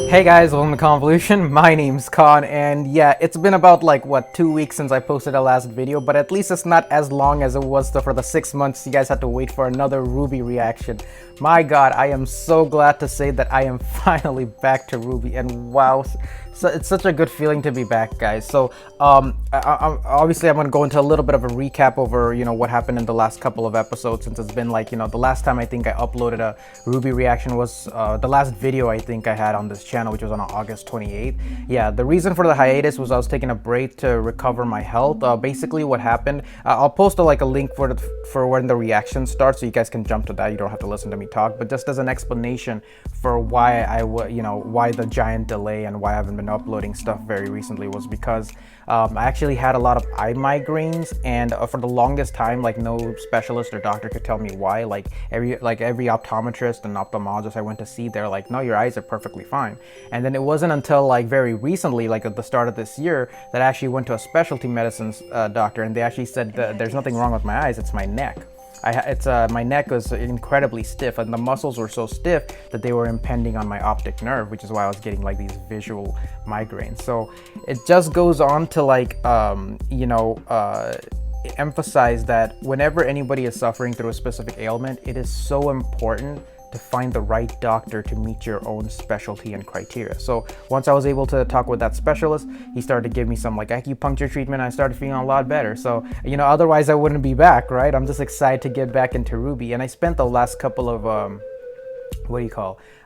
Hey guys, welcome to Convolution. My name's Khan, and yeah, it's been about like what 2 weeks since I posted the last video, but at least it's not as long as it was for the 6 months you guys had to wait for another Rwby reaction. My god, I am so glad to say that I am finally back to Rwby, and wow, so it's such a good feeling to be back, guys. So obviously I'm going to go into a little bit of a recap over what happened in the last couple of episodes, since it's been like the last time I think I uploaded a Rwby reaction was the last video I think I had on this channel, which was on August 28th. Yeah, the reason for the hiatus was I was taking a break to recover my health. Basically what happened, I'll post a link for when the reaction starts, so you guys can jump to that. You don't have to listen to me talk, but just as an explanation for why why the giant delay and why I haven't been uploading stuff very recently was because I actually had a lot of eye migraines, and for the longest time, like, no specialist or doctor could tell me why. Like every optometrist and ophthalmologist I went to see, they're like, no, your eyes are perfectly fine. And then it wasn't until like very recently, like at the start of this year, that I actually went to a specialty medicines doctor, and they actually said that there's nothing wrong with my eyes, it's my neck. My neck was incredibly stiff, and the muscles were so stiff that they were impinging on my optic nerve, which is why I was getting like these visual migraines. So it just goes on to emphasize that whenever anybody is suffering through a specific ailment, it is so important to find the right doctor to meet your own specialty and criteria. So once I was able to talk with that specialist, he started to give me some like acupuncture treatment. I started feeling a lot better. So otherwise I wouldn't be back, right? I'm just excited to get back into Rwby, and I spent the last couple of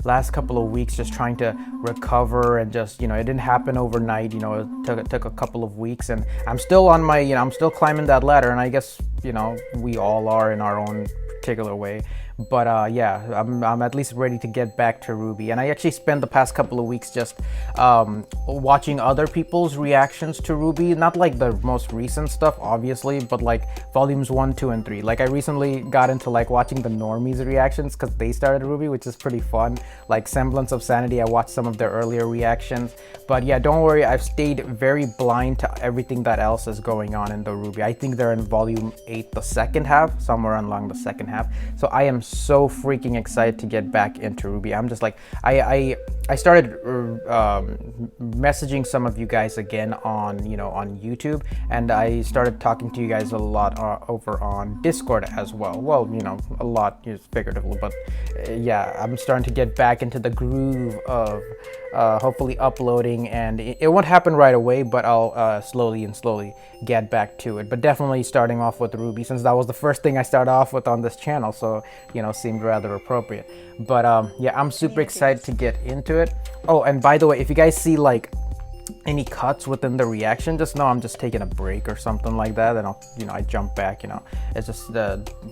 last couple of weeks just trying to recover, and just it didn't happen overnight. It took a couple of weeks, and I'm still on my I'm still climbing that ladder, and I guess we all are in our own particular way. But yeah, I'm at least ready to get back to Rwby, and I actually spent the past couple of weeks just watching other people's reactions to Rwby. Not like the most recent stuff, obviously, but like volumes 1, 2, and 3. Like I recently got into like watching the normies reactions because they started Rwby, which is pretty fun. Like Semblance of Sanity, I watched some of their earlier reactions. But yeah, don't worry, I've stayed very blind to everything that else is going on in the Rwby. I think they're in volume 8, the second half, somewhere along the second half. So I am so freaking excited to get back into Rwby. I'm just like, I started messaging some of you guys again on on YouTube, and I started talking to you guys a lot over on Discord as well. Well, a lot is figuratively, but yeah, I'm starting to get back into the groove of hopefully uploading, and it won't happen right away, but I'll slowly get back to it. But definitely starting off with Rwby, since that was the first thing I started off with on this channel, so seemed rather appropriate. But yeah, I'm super excited to get into it. Oh, and by the way, if you guys see like any cuts within the reaction, just know I'm just taking a break or something like that, and I'll I jump back. It's just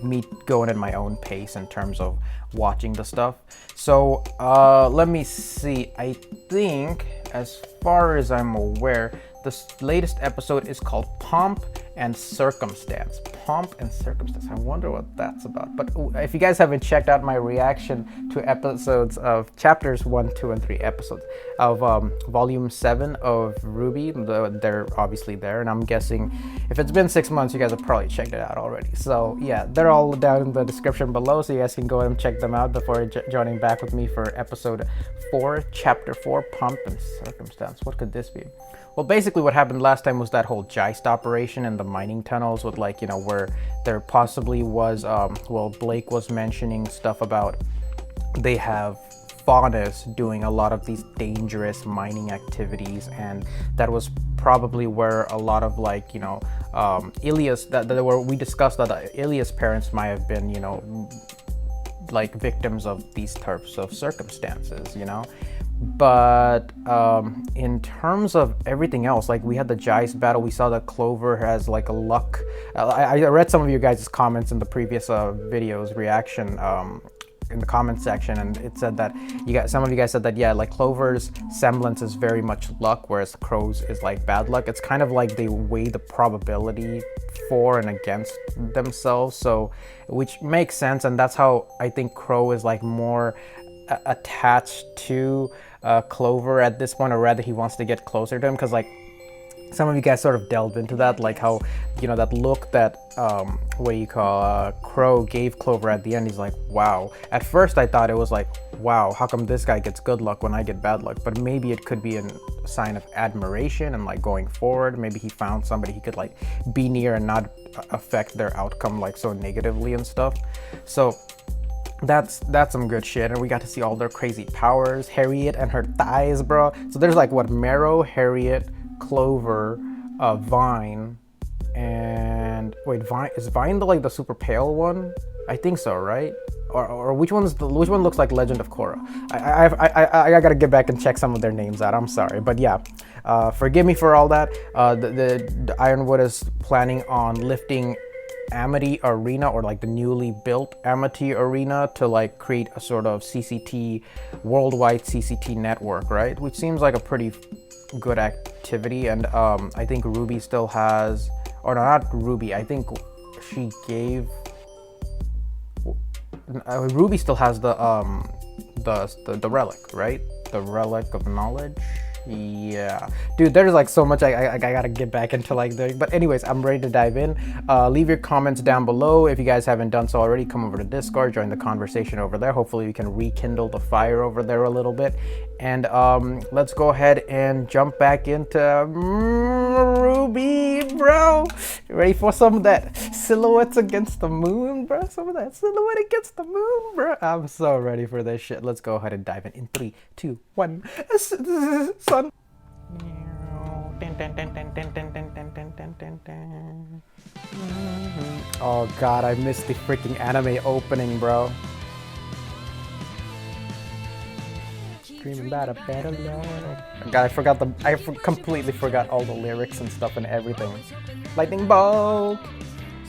me going at my own pace in terms of watching the stuff. So let me see, I think as far as I'm aware, this latest episode is called Pomp and Circumstance. Pomp and Circumstance. I wonder what that's about. But if you guys haven't checked out my reaction to episodes of chapters 1, 2, and 3 episodes of volume 7 of Rwby, they're obviously there, and I'm guessing if it's been 6 months, you guys have probably checked it out already. So yeah, they're all down in the description below, so you guys can go and check them out before joining back with me for episode 4, chapter 4, Pomp and Circumstance. What could this be? Well, basically what happened last time was that whole Geist operation in the mining tunnels with where there possibly was, well, Blake was mentioning stuff about they have faunus doing a lot of these dangerous mining activities, and that was probably where a lot of Ilias, we discussed that Ilias' parents might have been, like victims of these types of circumstances, But in terms of everything else, like we had the Geist battle, we saw that Clover has like a luck. I read some of you guys' comments in the previous videos reaction in the comment section, and it said that some of you guys said that, yeah, like Clover's semblance is very much luck, whereas Crow's is like bad luck. It's kind of like they weigh the probability for and against themselves, so which makes sense, and that's how I think Crow is like more attached to Clover at this point, or rather he wants to get closer to him, because like some of you guys sort of delved into that, like how, you know, that look that Crow gave Clover at the end. He's like, wow. At first I thought it was like, wow, how come this guy gets good luck when I get bad luck? But maybe it could be a sign of admiration and like going forward. Maybe he found somebody he could like be near and not affect their outcome like so negatively and stuff. So that's some good shit. And we got to see all their crazy powers. Harriet and her thighs, bro. So there's like what, Marrow, Harriet, Clover, Vine, and wait, Vine, is Vine the super pale one? I think so, right? Or which one looks like Legend of Korra? I gotta get back and check some of their names out. I'm sorry, but yeah, forgive me for all that. The Ironwood is planning on lifting Amity Arena, or like the newly built Amity Arena, to like create a sort of CCT, worldwide CCT network, right? Which seems like a pretty good activity. And I think Rwby still has, or no, not Rwby, I think she gave, Rwby still has the relic, right? The relic of knowledge. Yeah, dude, there's like so much I gotta get back into like there. But anyways, I'm ready to dive in. Leave your comments down below. If you guys haven't done so already, come over to Discord, join the conversation over there. Hopefully we can rekindle the fire over there a little bit. And let's go ahead and jump back into Rwby, bro. Ready for some of that silhouettes against the moon, bro? Some of that silhouette against the moon, bro. I'm so ready for this shit. Let's go ahead and dive in 3, 2, 1. Son. Oh god, I missed the freaking anime opening, bro. Dreaming about a better life. God, I completely forgot all the lyrics and stuff and everything. Lightning bolt.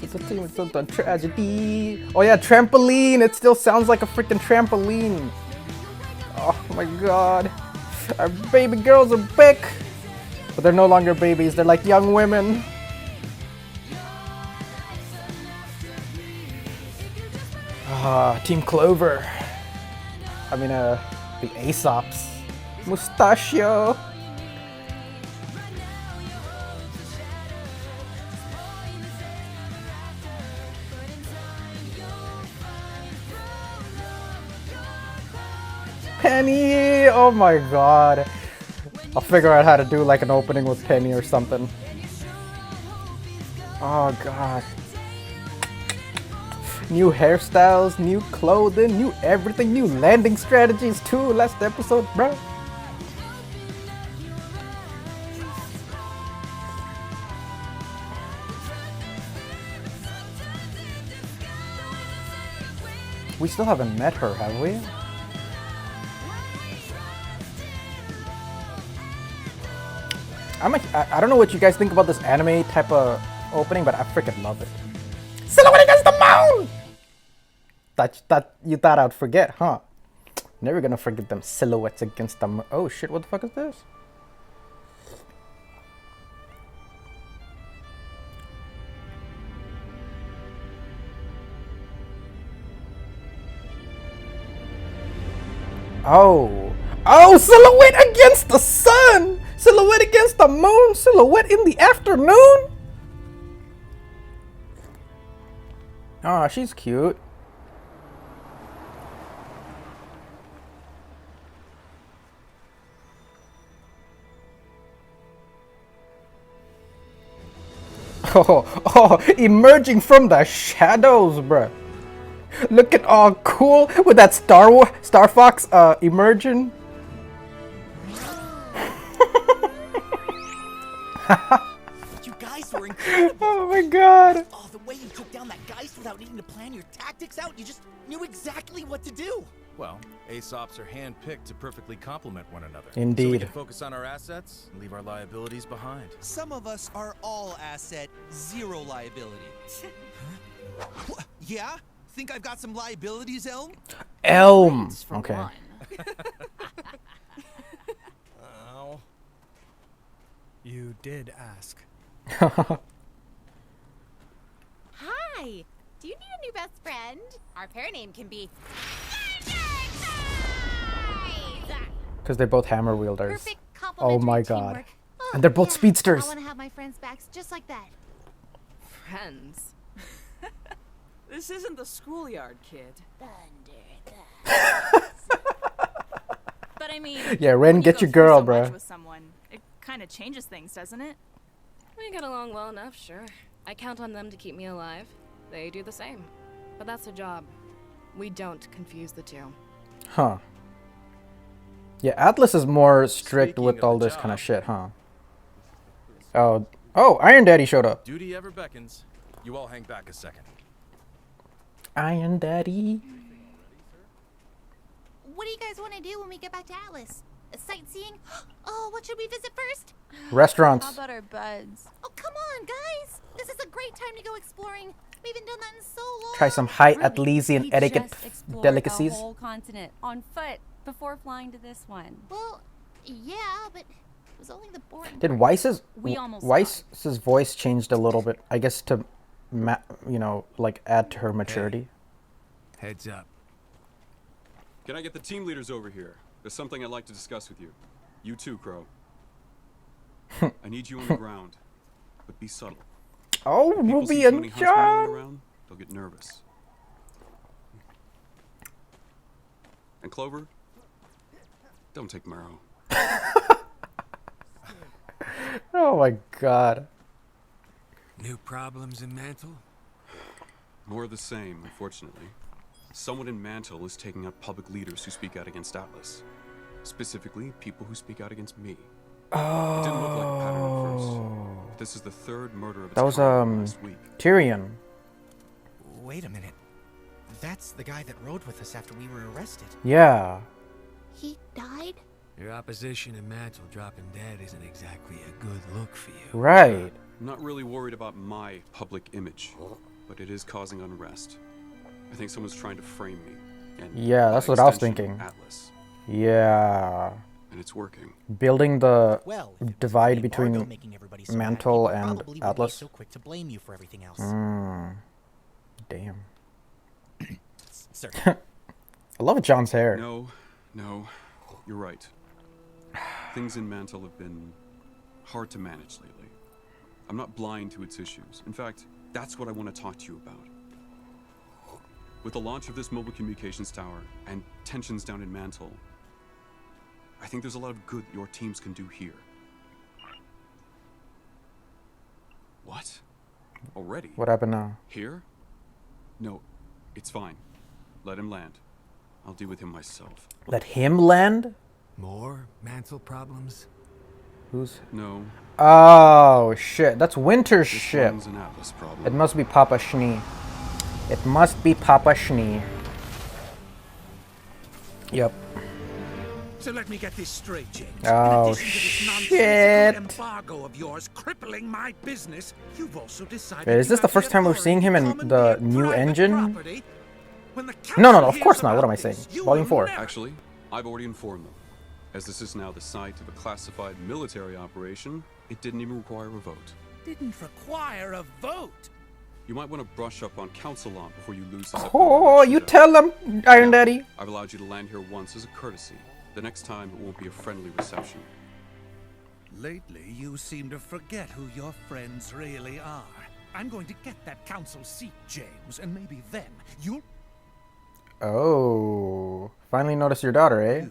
Something tragedy. Oh yeah, trampoline. It still sounds like a freaking trampoline. Oh my god. Our baby girls are back. But they're no longer babies. They're like young women. Team Clover. I mean, the Aesops. Mustachio. Penny! Oh my god. I'll figure out how to do like an opening with Penny or something. Oh god. New hairstyles, new clothing, new everything, new landing strategies too. Last episode, bro. We still haven't met her, have we? I don't know what you guys think about this anime type of opening, but I freaking love it. Silhouette against the moon! You thought I'd forget, huh? Never gonna forget them silhouettes against the moon. Oh shit, what the fuck is this? Oh, silhouette against the sun! Silhouette against the moon! Silhouette in the afternoon! Ah, she's cute. Oh, emerging from the shadows, bruh. Looking all cool with that Star Fox emerging. You guys were incredible. Oh my god. Oh, the way you took down that Geist without needing to plan your tactics out, you just knew exactly what to do. Well, Aesops are hand-picked to perfectly complement one another. Indeed. So we can focus on our assets and leave our liabilities behind. Some of us are all asset, zero liability. Huh? Yeah? Think I've got some liabilities, Elm? Elm. Okay. Oh. You did ask. Hi! Do you need a new best friend? Our pair name can be... Because they're both hammer wielders. Perfect Oh complementary my god. teamwork. And they're both Yeah, speedsters. I want to have my friends' backs just like that. Friends. This isn't the schoolyard, kid. But I mean, Yeah, Ren, when you get go your through girl, so much bruh. with someone, it kind of changes things, doesn't it? We get along well enough, sure. I count on them to keep me alive. They do the same. But that's a job. We don't confuse the two. Huh. Yeah, Atlas is more strict Speaking with of all the this kind of job. shit, huh? Oh, Iron Daddy showed up. Duty ever beckons. You all hang back a second. Iron Daddy. What do you guys want to do when we get back to Atlas? Sightseeing? Oh, what should we visit first? Restaurants. How about our buds? Oh, come on, guys! This is a great time to go exploring. We haven't done that in so long. Try some high Rwby, Atlesian we etiquette just explored delicacies. the whole continent on foot before flying to this one. Well, yeah, but it was only the boring Did part. We almost Weiss's voice changed a little bit? I guess to, like add to her maturity. Heads up. Can I get the team leaders over here? There's something I'd like to discuss with you. You too, Crow. I need you on the ground, but be subtle. Oh, People see Rwby too many and huntsmen rolling John. around, they'll get nervous. And Clover, don't take Marrow. Oh my God. New problems in Mantle? More of the same, unfortunately. Someone in Mantle is taking out public leaders who speak out against Atlas. Specifically, people who speak out against me. It didn't look like a pattern at first. But this is the third murder of its That was kind last week. Tyrion. Wait a minute. That's the guy that rode with us after we were arrested. Yeah. He died? Your opposition in Mantle dropping dead isn't exactly a good look for you. Right. I'm not really worried about my public image, but it is causing unrest. I think someone's trying to frame me. And Yeah, that's by what I was extension, thinking. Atlas. Yeah. And it's working. Building the Well, if it was divide the between embargo making everybody so mad, Mantle people and probably wouldn't be Atlas. so quick to blame you for everything else. Damn. Sir. I love John's hair. No, you're right. Things in Mantle have been hard to manage lately. I'm not blind to its issues. In fact, that's what I want to talk to you about. With the launch of this mobile communications tower and tensions down in Mantle, I think there's a lot of good your teams can do here. What? Already? What happened now? Here? No, it's fine. Let him land. I'll deal with him myself. Let him land? More Mantle problems? Who's? No, Oh, shit. That's Winter's this ship. one's an Atlas problem. It must be Papa Schnee. It must be Papa Schnee. Yep. So let me get this straight, James. Oh, In addition to this shit. nonsensical embargo of yours crippling my business, you've also decided Wait, is you this the have first time we're seeing him in authority to the commandeer new private engine? property. When the No, council of course hears not. What am I about saying? this, you Volume will 4. never- Actually, I've already informed them. As this is now the site of a classified military operation, it didn't even require a vote. Didn't require a vote. You might want to brush up on council law before you lose this. Oh, you tell him, Iron Daddy. I've allowed you to land here once as a courtesy. The next time, it won't be a friendly reception. Lately, you seem to forget who your friends really are. I'm going to get that council seat, James, and maybe then you'll... Oh, finally noticed your daughter, eh?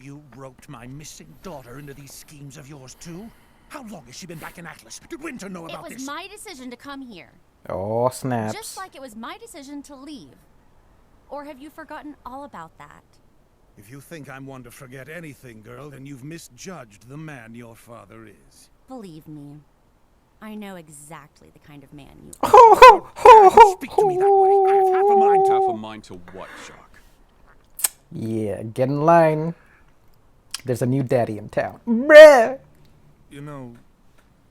You roped my missing daughter into these schemes of yours, too? How long has she been back in Atlas? Did Winter know It about was this? my decision to come here. Oh, snaps. Just like it was my decision to leave. Or have you forgotten all about that? If you think I'm one to forget anything, girl, then you've misjudged the man your father is. Believe me, I know exactly the kind of man you are. Don't speak to me that way. I have half a mind to... Half a mind to what, Shock? Yeah, get in line. There's a new daddy in town. Bruh. You know,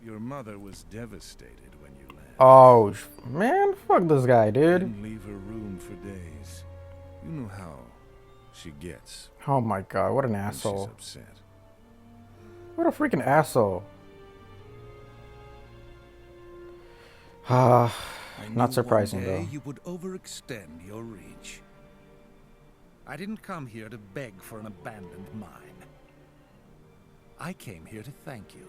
your mother was devastated when you left. Oh, man, fuck this guy, dude. Didn't leave her room for days. You know how she gets Oh my god, what an when she's asshole. upset. What a freaking asshole. Ah, I not knew surprising, one day though. you would overextend your reach. I didn't come here to beg for an abandoned mine. I came here to thank you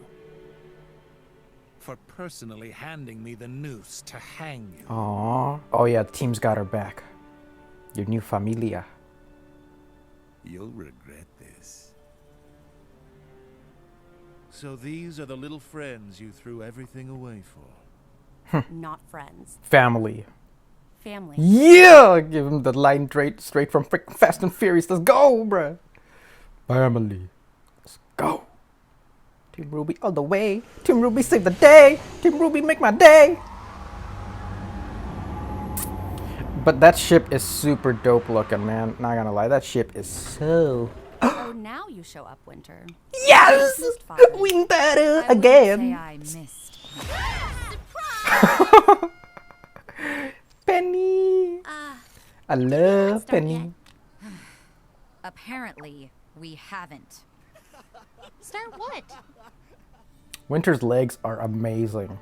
for personally handing me the noose to hang you. Aww. Oh yeah, the team's got her back. Your new familia. You'll regret this. So these are the little friends you threw everything away for. Not friends. Family. Family. Yeah! Give him the line straight from freaking Fast and Furious. Let's go, bruh. Family. Let's go. Team Ruby all the way. Team Ruby save the day. Team Ruby make my day. But that ship is super dope looking, man. Not gonna lie, that ship is so... Oh, now you show up, Winter. Yes! Missed Father. Winter I wouldn't again. say I missed. Penny. I love Penny. Apparently, we haven't. Start what? Winter's legs are amazing.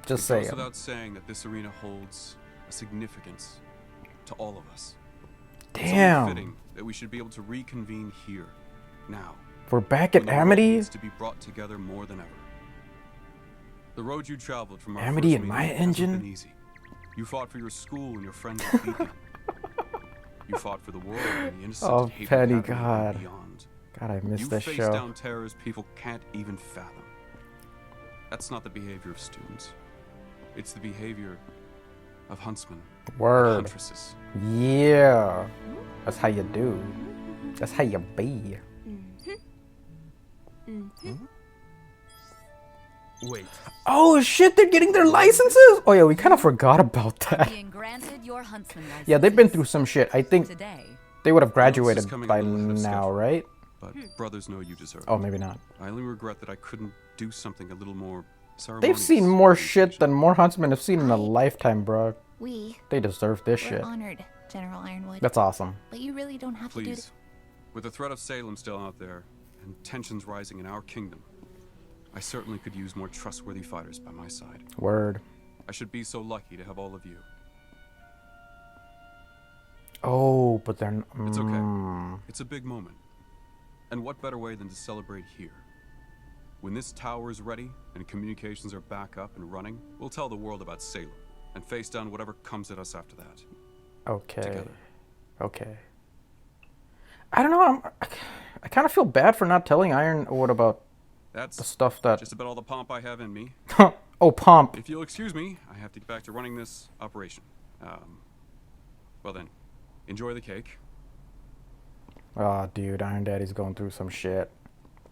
Just It goes saying. without saying that this arena holds a significance to all of us. It's Damn. only fitting that we should be able to reconvene here, now. We're back at when the world Amity. needs to be brought together more than ever. The road you traveled from our Amity first and meeting my hasn't engine? been easy. You fought for your school and your friends at Beacon. You fought for the world and the innocent Oh, at Haven Penny, Academy and God. beyond. God, I miss You this faced show. down terrors people can't even fathom. That's not the behavior of students. It's the behavior of huntsmen and Word. huntresses. Yeah. That's how you do. That's how you be. Wait. Oh shit, they're getting their licenses? Oh yeah, we kind of forgot about that. Being granted your huntsman license. Yeah, they've been through some shit. I think Today. they would have This graduated is coming a by little ahead of now, schedule. right? But brothers know you deserve Oh, it. maybe not. I only regret that I couldn't do something a little more ceremonious. They've seen more for the shit occasion. than more huntsmen have seen in a lifetime, bro. We They deserve this were shit. honored, General Ironwood. That's awesome. But you really don't have to do Please, with the threat of Salem still out there and tensions rising in our kingdom, I certainly could use more trustworthy fighters by my side. Word. I should be so lucky to have all of you. Oh, but they're... It's okay. It's a big moment. And what better way than to celebrate here? When this tower is ready and communications are back up and running, we'll tell the world about Salem and face down whatever comes at us after that. Okay. Together. Okay. I don't know. I kind of feel bad for not telling Ironwood about That's the stuff that... just about all the pomp I have in me. Oh, Pomp. If you'll excuse me, I have to get back to running this operation. Well then, enjoy the cake. Oh, dude, Iron Daddy's going through some shit.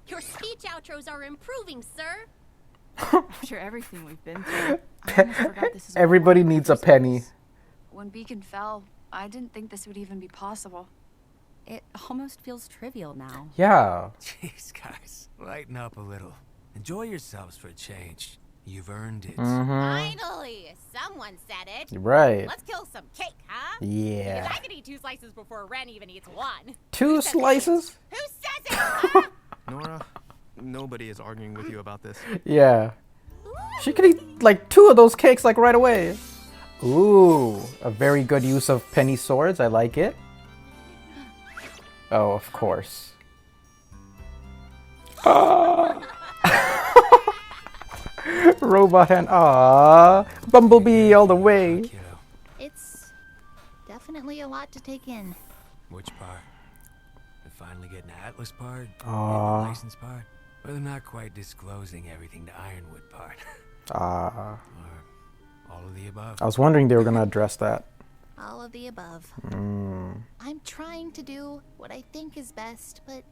Your speech outros are improving, sir. After everything we've been through, I almost forgot this is what Everybody I wanted needs for a penny. Christmas. When Beacon fell, I didn't think this would even be possible. It almost feels trivial now. Yeah. Jeez, guys, lighten up a little. Enjoy yourselves for a change. You've earned it. Finally, someone said it. Right. Let's kill some cake, huh? Yeah. Because I can eat 2 slices before Ren even eats 1. 2 slices? Who says it? Huh? Nora, nobody is arguing with you about this. Yeah. She could eat like 2 of those cakes like right away. Ooh, a very good use of penny swords. I like it. Oh, of course. Ah. Robot hand. Ah, Bumblebee all the way. Kiddo, It's definitely a lot to take in. which part? The finally getting the Atlas part? Aw. The license part? Or the not quite disclosing everything to Ironwood part? Ah, Or all of the above? I was wondering they were gonna address that. All of the above. Mm. I'm trying to do what I think is best, but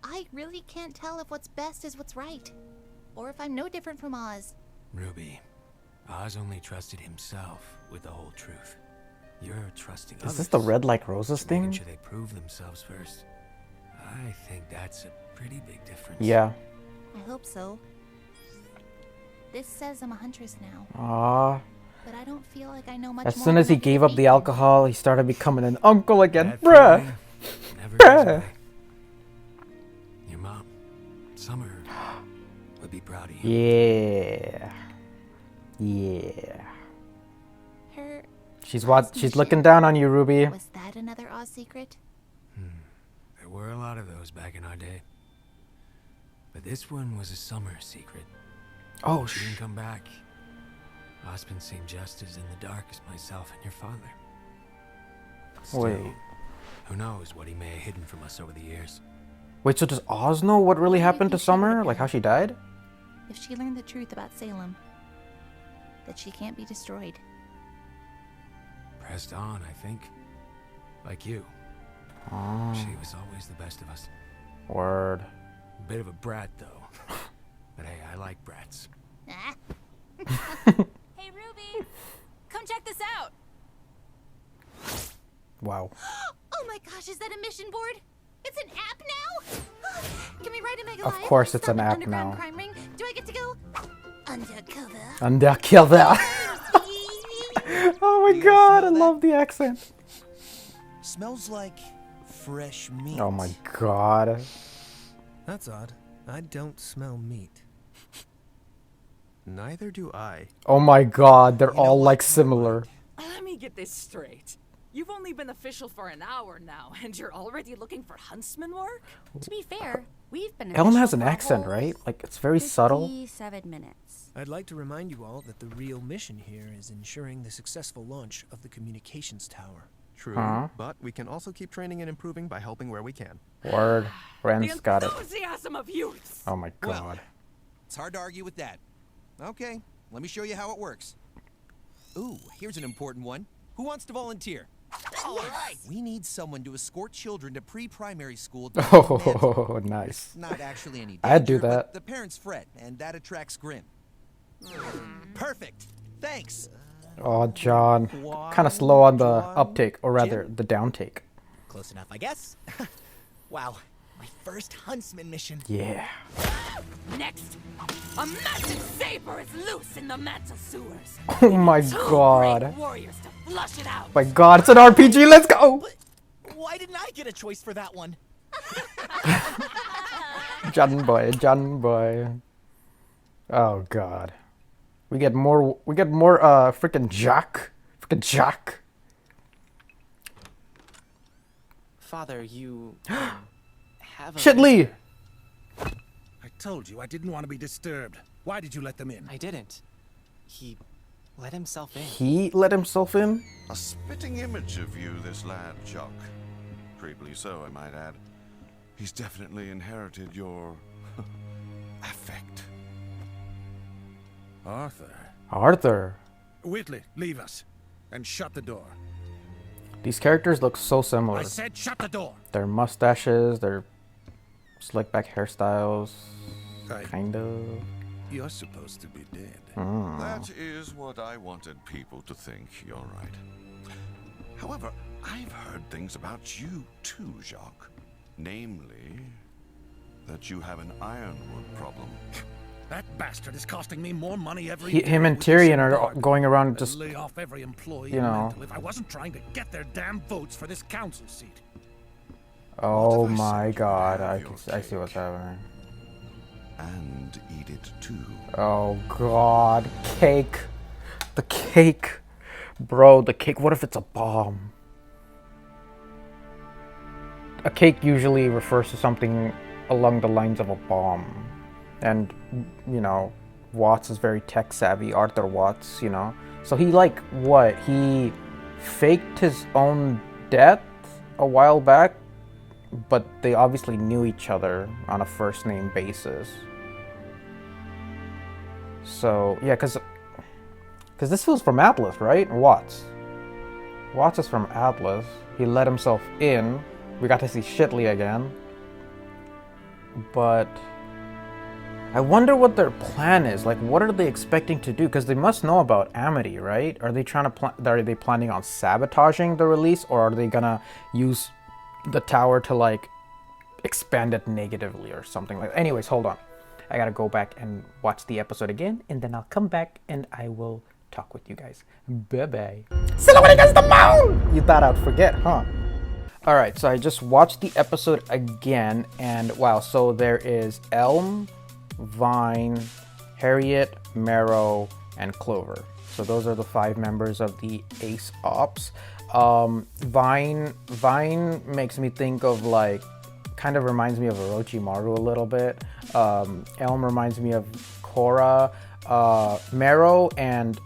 I really can't tell if what's best is what's right. Or if I'm no different from Oz. Ruby, Oz only trusted himself with the whole truth. You're trusting Is others. this the Red Like Roses Making thing? sure they prove themselves first. I think that's a pretty big difference. Yeah. I hope so. This says I'm a huntress now, Ah. but I don't feel like I know much As more soon as than he I gave can up the speak. alcohol, he started becoming an uncle again. That Bruh. feeling never Bruh. goes away. Your mom, Summer, would be proud of you. Yeah. Yeah. Her She's Craftsmanship. looking down on you, Ruby. Was that another Oz secret? There were a lot of those back in our day. But this one was a summer secret. Oh, She didn't come back. Osmond seemed just as in the dark as myself and your father. Still, Wait. who knows what he may have hidden from us over the years. Wait, so does Oz know what really happened to Summer? Like how she died? If she learned the truth about Salem, that she can't be destroyed. Pressed on, I think. Like you. Oh. She was always the best of us. Word. Bit of a brat, though. But hey, I like brats. Ah. Hey, Ruby, come check this out. Wow. Oh my gosh, is that a mission board? It's an app now? Can we write a mega Of live? course it's an app underground now. crime ring? Do I get to go undercover? Undercover. Oh my god, I love the accent. Smells like fresh meat. Oh my god. That's odd. I don't smell meat. Neither do I. Oh my god, they're all like similar. Let me get this straight. You've only been official for an hour now, and you're already looking for huntsman work? To be fair, we've been Ellen has official an for a accent, whole right? Like it's very subtle. 57 minutes. I'd like to remind you all that the real mission here is ensuring the successful launch of the communications tower. True, Huh? but we can also keep training and improving by helping where we can. Word. Ren's got it. Enthusiasm of youth. Oh my god. Well, it's hard to argue with that. Okay, let me show you how it works. Ooh, here's an important one. Who wants to volunteer? All right. We need someone to escort children to pre-primary school. Oh, nice. Not actually any danger, I'd do but that. the parents fret, and that attracts Grim. Perfect. Thanks. Oh, John. Kind of slow on the uptake, or rather, the downtake. Close enough, I guess. Wow, my first huntsman mission. Yeah. Next, a massive saber is loose in the mantle sewers. Oh my Two god. great warriors to flush it out. My god, it's an RPG, let's go! Why didn't I get a choice for that one? John boy, John boy. Oh god. We get more freaking Jack. Freaking Jack. Father, you have a Shitley! I told you I didn't want to be disturbed. Why did you let them in? I didn't. He let himself in. He let himself in? A spitting image of you, this lad, Jock. Creepily so, I might add. He's definitely inherited your affect. Arthur. Whitley, leave us. And shut the door. These characters look so similar. I said shut the door. Their mustaches, their slick back hairstyles. Kind of. You're supposed to be dead. Mm. That is what I wanted people to think, you're right. However, I've heard things about you too, Jacques. Namely, that you have an ironwood problem. That bastard is costing me more money every Him and Tyrion are going around just, lay off every employee you know. if I wasn't trying to get their damn votes for this council seat. Oh my god, I see what's happening. And eat it too. Oh god, cake. The cake. Bro, the cake, what if it's a bomb? A cake usually refers to something along the lines of a bomb. And, you know, Watts is very tech savvy, Arthur Watts, you know. So he like, what? He faked his own death a while back, but they obviously knew each other on a first name basis. So, yeah, because this was from Atlas, right? Watts. Watts is from Atlas. He let himself in. We got to see Shitley again. But I wonder what their plan is. Like, what are they expecting to do? Because they must know about Amity, right? Are they trying to are they planning on sabotaging the release, or are they gonna use the tower to like expand it negatively or something like that? Anyways, hold on. I gotta go back and watch the episode again, and then I'll come back and I will talk with you guys. Bye-bye. Silhouette against the moon! You thought I'd forget, huh? Alright, so I just watched the episode again, and wow, so there is Elm, Vine, Harriet, Marrow, and Clover. So those are the 5 members of the Ace Ops. Vine makes me think of like kind of reminds me of Orochimaru a little bit. Elm reminds me of Korra. Marrow and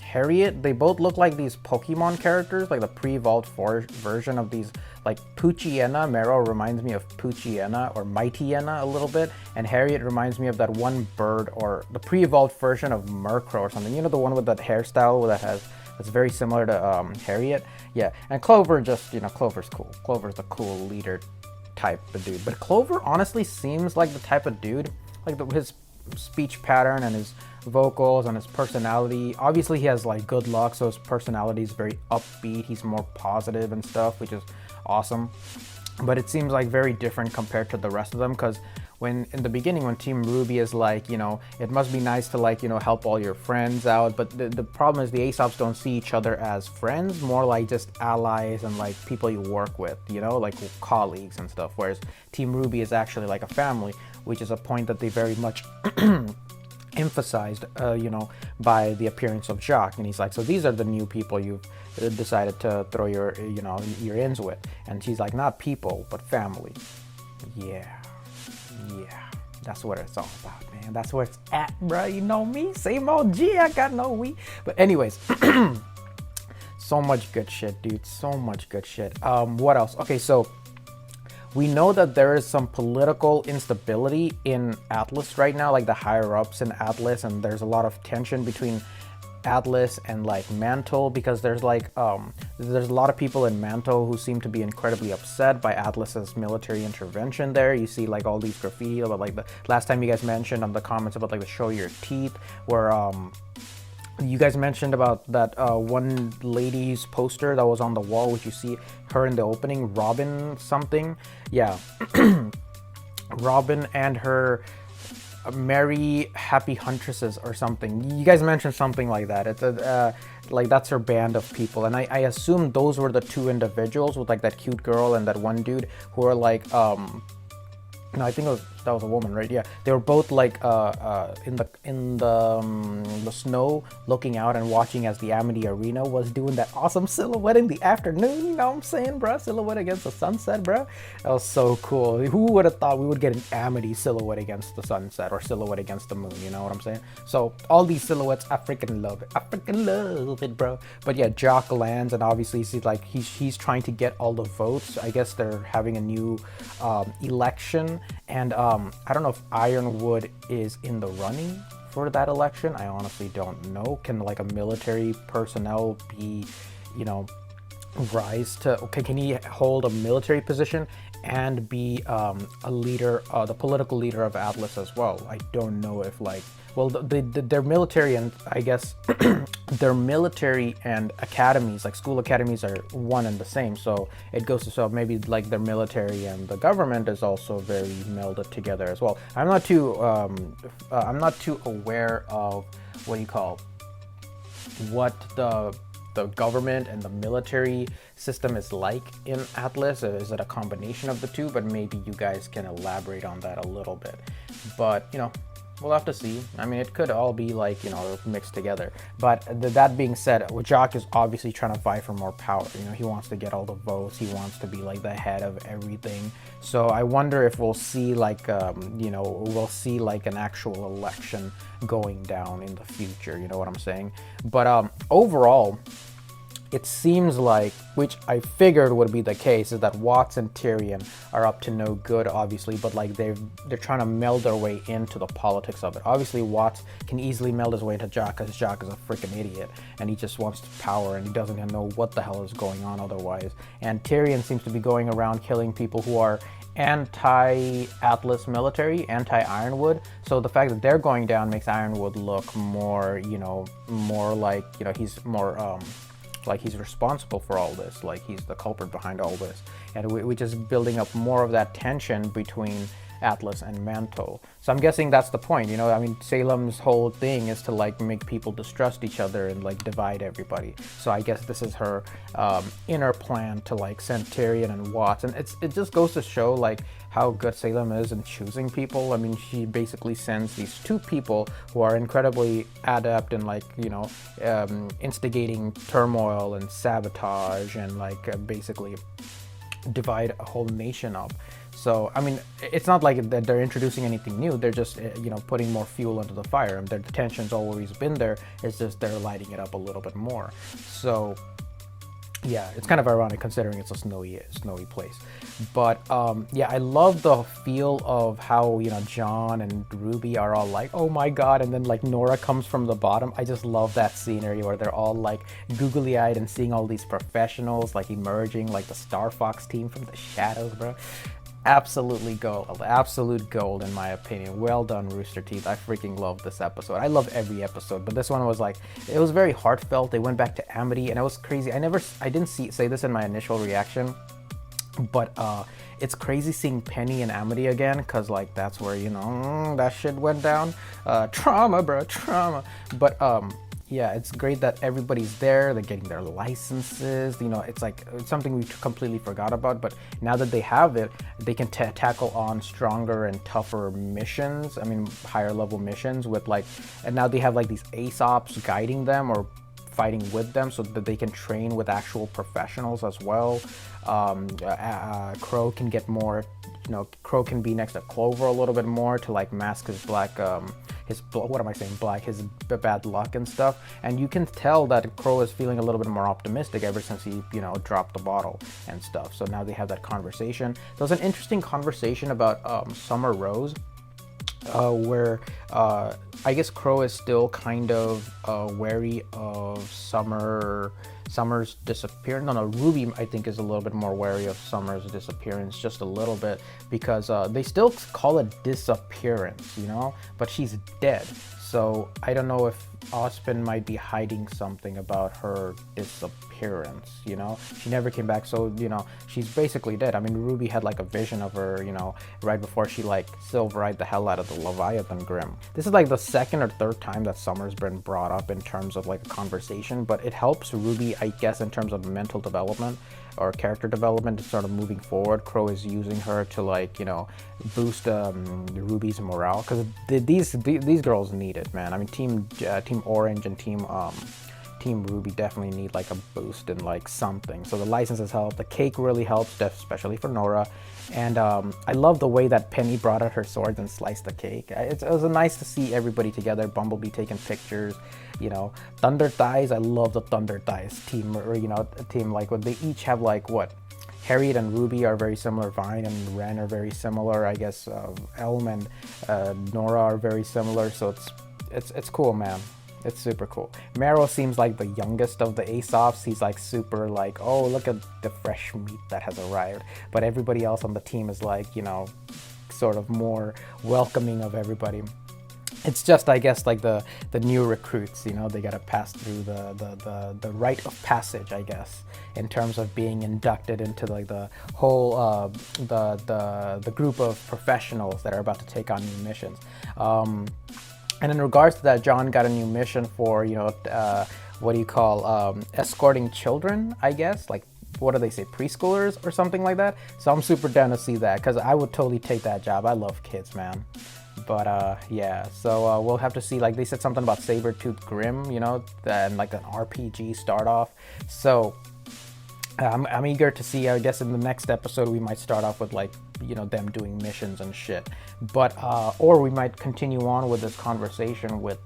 Harriet, they both look like these Pokemon characters, like the pre-evolved version of these, like Poochyena. Marrow reminds me of Poochyena or Mightyena a little bit, and Harriet reminds me of that one bird, or the pre-evolved version of Murkrow or something. You know, the one with that hairstyle that's very similar to Harriet. Yeah, and Clover just, you know, Clover's cool. Clover's the cool leader type of dude. But Clover honestly seems like the type of dude, like his speech pattern and his vocals and his personality. Obviously he has like good luck, so his personality is very upbeat. He's more positive and stuff, which is awesome. But it seems like very different compared to the rest of them, because when in the beginning when Team Rwby is like, you know, it must be nice to like, you know, help all your friends out, but the problem is the Aesops don't see each other as friends, more like just allies and like people you work with, you know, like colleagues and stuff, whereas Team Rwby is actually like a family, which is a point that they very much emphasized, you know, by the appearance of Jacques. And he's like, so these are the new people you've decided to throw your, you know, your ins with. And she's like, not people, but family. Yeah, that's what it's all about, man. That's where it's at, bro. You know me, same old G. I got no we. But anyways, so much good shit, dude. So much good shit. What else? Okay, so we know that there is some political instability in Atlas right now, like the higher ups in Atlas, and there's a lot of tension between Atlas and like Mantle, because there's like there's a lot of people in Mantle who seem to be incredibly upset by Atlas's military intervention there. You see like all these graffiti about like the last time you guys mentioned on the comments about like the show your teeth, where you guys mentioned about that one lady's poster that was on the wall, which you see her in the opening, Robin something. Yeah. Robin and her merry happy huntresses or something. You guys mentioned something like that. It's a like that's her band of people, and I assume those were the two individuals with like that cute girl and that one dude who are like no, I think that was a woman, right? Yeah, they were both like in the snow, looking out and watching as the Amity Arena was doing that awesome silhouette in the afternoon. You know what I'm saying, bro? Silhouette against the sunset, bro. That was so cool. Who would have thought we would get an Amity silhouette against the sunset or silhouette against the moon? You know what I'm saying? So all these silhouettes, I freaking love it. I freaking love it, bro. But yeah, Jock lands, and obviously he's trying to get all the votes. I guess they're having a new election. And I don't know if Ironwood is in the running for that election. I honestly don't know. Can like a military personnel be, you know, rise to, okay, can he hold a military position and be a leader, the political leader of Atlas as well? I don't know if like, well, their military and I guess their military and academies, like school academies, are one and the same. So it goes to show maybe like their military and the government is also very melded together as well. I'm not too aware of what the government and the military system is like in Atlas. Is it a combination of the two? But maybe you guys can elaborate on that a little bit. But you know, we'll have to see. I mean, it could all be like, you know, mixed together. But that being said, Jock is obviously trying to vie for more power. You know, he wants to get all the votes. He wants to be like the head of everything. So I wonder if we'll see like, you know, we'll see like an actual election going down in the future. You know what I'm saying? But overall, it seems like, which I figured would be the case, is that Watts and Tyrion are up to no good, obviously, but like they're trying to meld their way into the politics of it. Obviously, Watts can easily meld his way into Jock, because Jock is a freaking idiot, and he just wants power, and he doesn't even know what the hell is going on otherwise. And Tyrion seems to be going around killing people who are anti-Atlas military, anti-Ironwood. So the fact that they're going down makes Ironwood look more, you know, more like, you know, he's more, like he's responsible for all this, like he's the culprit behind all this, and we're just building up more of that tension between Atlas and Mantle. So I'm guessing that's the point, you know. I mean, Salem's whole thing is to like make people distrust each other and like divide everybody. So I guess this is her inner plan to like send Tyrion and Watts, and it just goes to show like how good Salem is in choosing people. I mean, she basically sends these two people who are incredibly adept in like, you know, instigating turmoil and sabotage and like basically divide a whole nation up. So I mean, it's not like that they're introducing anything new. They're just putting more fuel into the fire. And the tension's always been there. It's just they're lighting it up a little bit more. So yeah, it's kind of ironic considering it's a snowy place. But yeah, I love the feel of how John and Rwby are all like, oh my god, and then like Nora comes from the bottom. I just love that scenery where they're all like googly-eyed and seeing all these professionals like emerging, like the Star Fox team from the shadows, bro. Absolutely gold, absolute gold in my opinion. Well done, Rooster Teeth. I freaking love this episode. I love every episode, but this one was like, it was very heartfelt. They went back to Amity, and it was crazy. I didn't say this in my initial reaction, but it's crazy seeing Penny and Amity again, because like that's where that shit went down. Trauma, bro, trauma. But yeah, it's great that everybody's there. They're getting their licenses. It's like it's something we completely forgot about. But now that they have it, they can tackle on stronger and tougher missions. I mean, higher level missions with like, and now they have like these ASOPs guiding them or fighting with them, so that they can train with actual professionals as well. Crow can get more. Crow can be next to Clover a little bit more to like mask his black, his bad luck and stuff. And you can tell that Crow is feeling a little bit more optimistic ever since he, dropped the bottle and stuff. So now they have that conversation. There was an interesting conversation about Summer Rose, where I guess Crow is still kind of wary of Summer's disappearance. No, Rwby, I think, is a little bit more wary of Summer's disappearance, just a little bit, because they still call it disappearance, but she's dead. So I don't know if Ozpin might be hiding something about her disappearance, She never came back, so, she's basically dead. I mean, Rwby had like a vision of her, right before she like silver-eyed the hell out of the Leviathan Grim. This is like the second or third time that Summer's been brought up in terms of like a conversation, but it helps Rwby, I guess, in terms of mental development or character development to sort of moving forward. Crow is using her to like, boost Ruby's morale, because these girls need it, man. I mean, Team Orange and Team Rwby definitely need like a boost in like something. So the licenses help. The cake really helps, especially for Nora. And I love the way that Penny brought out her swords and sliced the cake. It was nice to see everybody together. Bumblebee taking pictures, Thunder Thighs. I love the Thunder Thighs team, or team like what they each have like what. Harriet and Rwby are very similar. Vine and Ren are very similar. I guess Elm and Nora are very similar. So it's cool, man. It's super cool. Marrow seems like the youngest of the Aesops. He's like super like, oh, look at the fresh meat that has arrived. But everybody else on the team is like, sort of more welcoming of everybody. It's just, I guess, like the new recruits, they gotta pass through the rite of passage, I guess, in terms of being inducted into like the whole the group of professionals that are about to take on new missions. And in regards to that, John got a new mission for, what do you call, escorting children, I guess, like, what do they say, preschoolers or something like that? So I'm super down to see that, because I would totally take that job. I love kids, man. But yeah, so we'll have to see. Like they said something about Saber-Tooth Grim, and like an RPG start off. So I'm eager to see. I guess in the next episode we might start off with like them doing missions and shit. But or we might continue on with this conversation with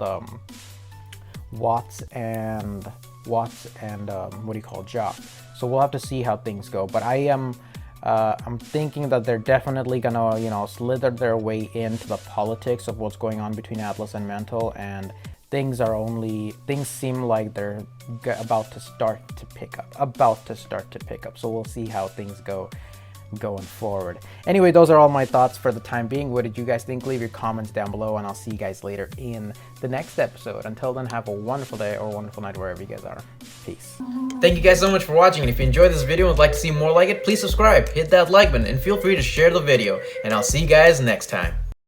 Watts and what do you call, Jock. So we'll have to see how things go. But I'm thinking that they're definitely gonna, slither their way into the politics of what's going on between Atlas and Mantle, and things seem like they're about to start to pick up. So we'll see how things go going forward. Anyway, those are all my thoughts for the time being. What did you guys think? Leave your comments down below, and I'll see you guys later in the next episode. Until then, have a wonderful day or a wonderful night wherever you guys are. Peace. Thank you guys so much for watching, and if you enjoyed this video and would like to see more like it, please subscribe, hit that like button, and feel free to share the video, and I'll see you guys next time.